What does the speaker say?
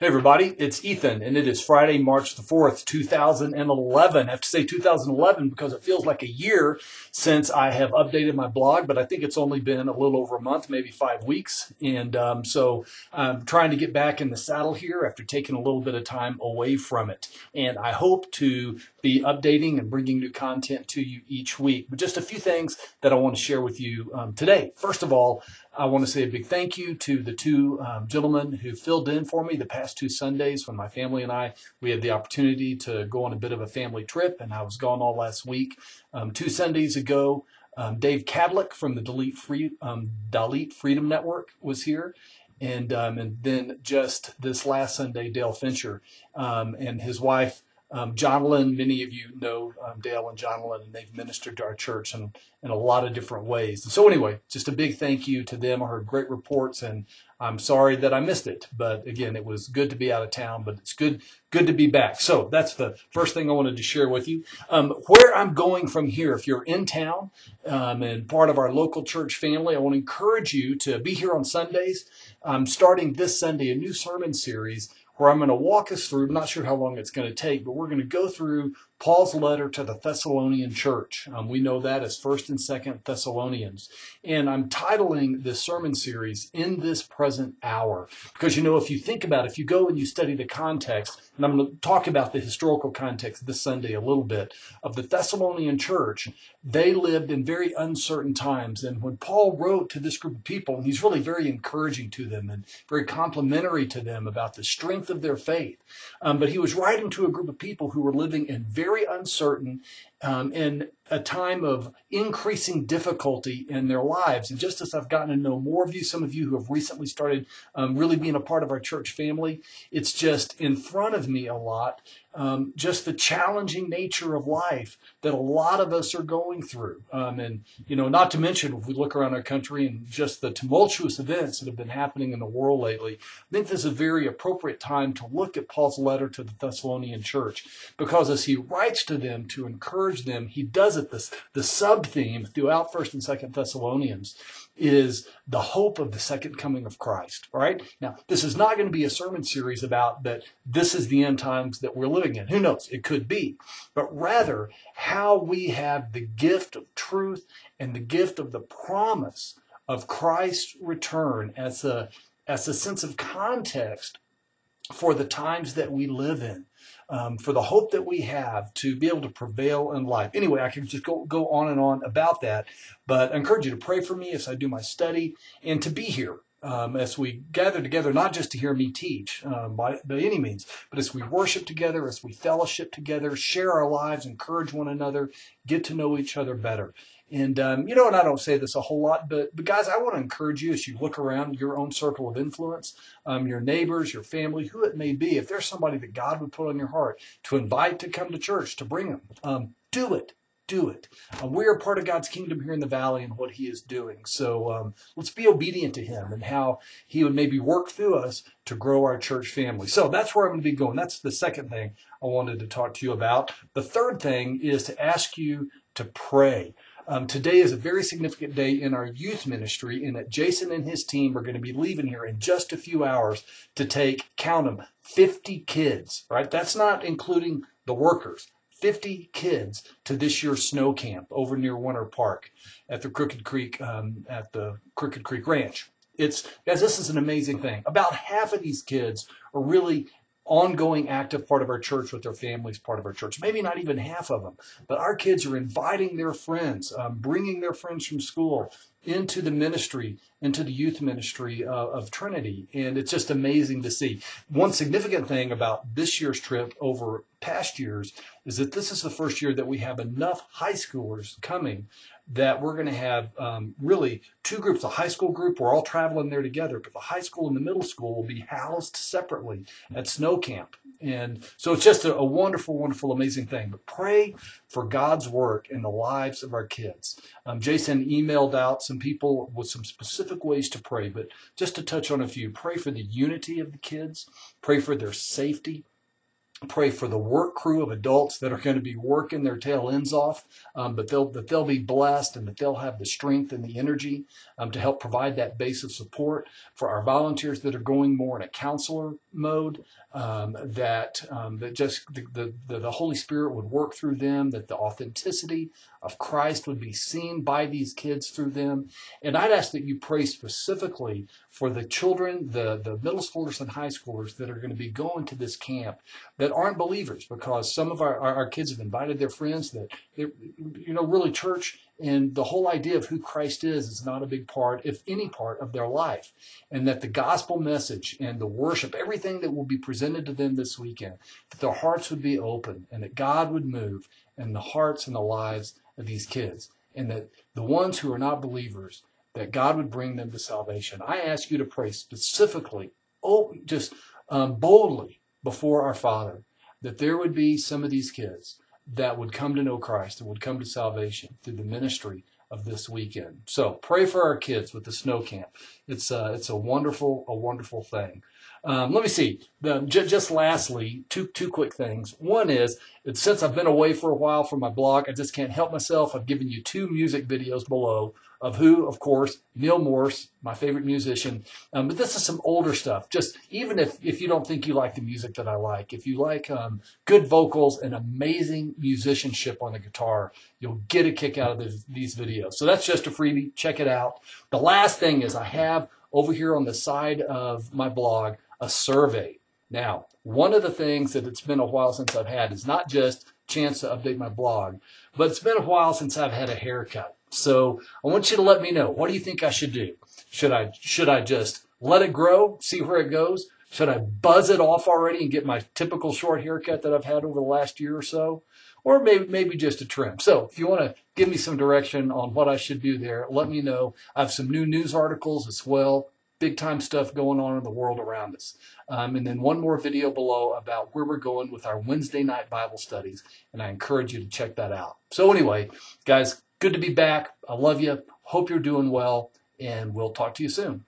Hey everybody, it's Ethan, and it is Friday, March the 4th, 2011. I have to say 2011 because it feels like a year since I have updated my blog, but I think it's only been a little over a month, maybe 5 weeks. And so I'm trying to get back in the saddle here after taking a little bit of time away from it. And I hope to be updating and bringing new content to you each week. But just a few things that I want to share with you today. First of all, I want to say a big thank you to the two gentlemen who filled in for me the past 2 Sundays when my family and we had the opportunity to go on a bit of a family trip, and I was gone all last week. 2 Sundays ago, Dave Cadlick from the Dalit Freedom Network was here. And then just this last Sunday, Dale Fincher and his wife, Jonalyn. Many of you know Dale and Jonalyn, and they've ministered to our church in a lot of different ways. And so anyway, just a big thank you to them. I heard great reports, and I'm sorry that I missed it. But again, it was good to be out of town, but it's good to be back. So that's the first thing I wanted to share with you. Where I'm going from here, if you're in town and part of our local church family, I want to encourage you to be here on Sundays. I'm starting this Sunday a new sermon series where I'm going to walk us through, I'm not sure how long it's going to take, but we're going to go through Paul's letter to the Thessalonian church. We know that as 1st and 2nd Thessalonians. And I'm titling this sermon series, In This Present Hour. Because, if you think about it, if you go and you study the context, and I'm going to talk about the historical context this Sunday a little bit, of the Thessalonian church, they lived in very uncertain times. And when Paul wrote to this group of people, and he's really very encouraging to them and very complimentary to them about the strength of their faith. But he was writing to a group of people who were living in very uncertain in a time of increasing difficulty in their lives. And just as I've gotten to know more of you, some of you who have recently started really being a part of our church family, it's just in front of me a lot, just the challenging nature of life that a lot of us are going through. And, not to mention, if we look around our country and just the tumultuous events that have been happening in the world lately, I think this is a very appropriate time to look at Paul's letter to the Thessalonian church, because as he writes to them to encourage them, he does it, the sub-theme throughout 1st and 2nd Thessalonians is the hope of the second coming of Christ, right? Now, this is not going to be a sermon series about that this is the end times that we're living in. Who knows? It could be. But rather, how we have the gift of truth and the gift of the promise of Christ's return as a sense of context for the times that we live in. For the hope that we have to be able to prevail in life. Anyway, I can just go on and on about that, but I encourage you to pray for me as I do my study and to be here as we gather together, not just to hear me teach by any means, but as we worship together, as we fellowship together, share our lives, encourage one another, get to know each other better. And, and I don't say this a whole lot, but guys, I want to encourage you as you look around your own circle of influence, your neighbors, your family, who it may be, if there's somebody that God would put on your heart to invite to come to church, to bring them, do it. Do it. We are part of God's kingdom here in the valley and what he is doing. So let's be obedient to him and how he would maybe work through us to grow our church family. So that's where I'm going to be going. That's the second thing I wanted to talk to you about. The third thing is to ask you to pray. Today is a very significant day in our youth ministry, in that Jason and his team are going to be leaving here in just a few hours to take, count them, 50 kids, right? That's not including the workers. 50 kids to this year's snow camp over near Winter Park at the Crooked Creek Ranch. Guys, this is an amazing thing. About half of these kids are really ongoing active part of our church with their families, part of our church. Maybe not even half of them, but our kids are inviting their friends, bringing their friends from school into the ministry, into the youth ministry of Trinity. And it's just amazing to see. One significant thing about this year's trip over past years is that this is the first year that we have enough high schoolers coming that we're going to have really 2 groups. A high school group, we're all traveling there together, but the high school and the middle school will be housed separately at snow camp. And so it's just a wonderful, wonderful, amazing thing. But pray for God's work in the lives of our kids. Jason emailed out some people with some specific ways to pray, but just to touch on a few, pray for the unity of the kids, pray for their safety, Pray for the work crew of adults that are going to be working their tail ends off, but they'll be blessed and that they'll have the strength and the energy to help provide that base of support for our volunteers that are going more in a counselor mode. That just the Holy Spirit would work through them, that the authenticity of Christ would be seen by these kids through them. And I'd ask that you pray specifically for the children, the middle schoolers and high schoolers that are going to be going to this camp that aren't believers, because some of our kids have invited their friends that, really church and the whole idea of who Christ is not a big part, if any part, of their life. And that the gospel message and the worship, everything that will be presented to them this weekend, that their hearts would be open and that God would move in the hearts and the lives of these kids. And that the ones who are not believers, that God would bring them to salvation. I ask you to pray specifically, boldly before our Father, that there would be some of these kids that would come to know Christ, that would come to salvation through the ministry of this weekend. So pray for our kids with the snow camp. It's a wonderful thing. Let me see. Just lastly, two quick things. One is, since I've been away for a while from my blog, I just can't help myself. I've given you 2 music videos below of who, of course, Neil Morse, my favorite musician. But this is some older stuff. Just even if you don't think you like the music that I like, if you like good vocals and amazing musicianship on the guitar, you'll get a kick out of these videos. So that's just a freebie. Check it out. The last thing is I have over here on the side of my blog a survey. Now, one of the things that it's been a while since I've had is not just a chance to update my blog, but it's been a while since I've had a haircut. So I want you to let me know, what do you think I should do? Should I just let it grow, see where it goes? Should I buzz it off already and get my typical short haircut that I've had over the last year or so? Or maybe just a trim. So if you want to give me some direction on what I should do there, let me know. I have some new news articles as well. Big time stuff going on in the world around us. And then one more video below about where we're going with our Wednesday night Bible studies. And I encourage you to check that out. So anyway, guys, good to be back. I love you. Hope you're doing well. And we'll talk to you soon.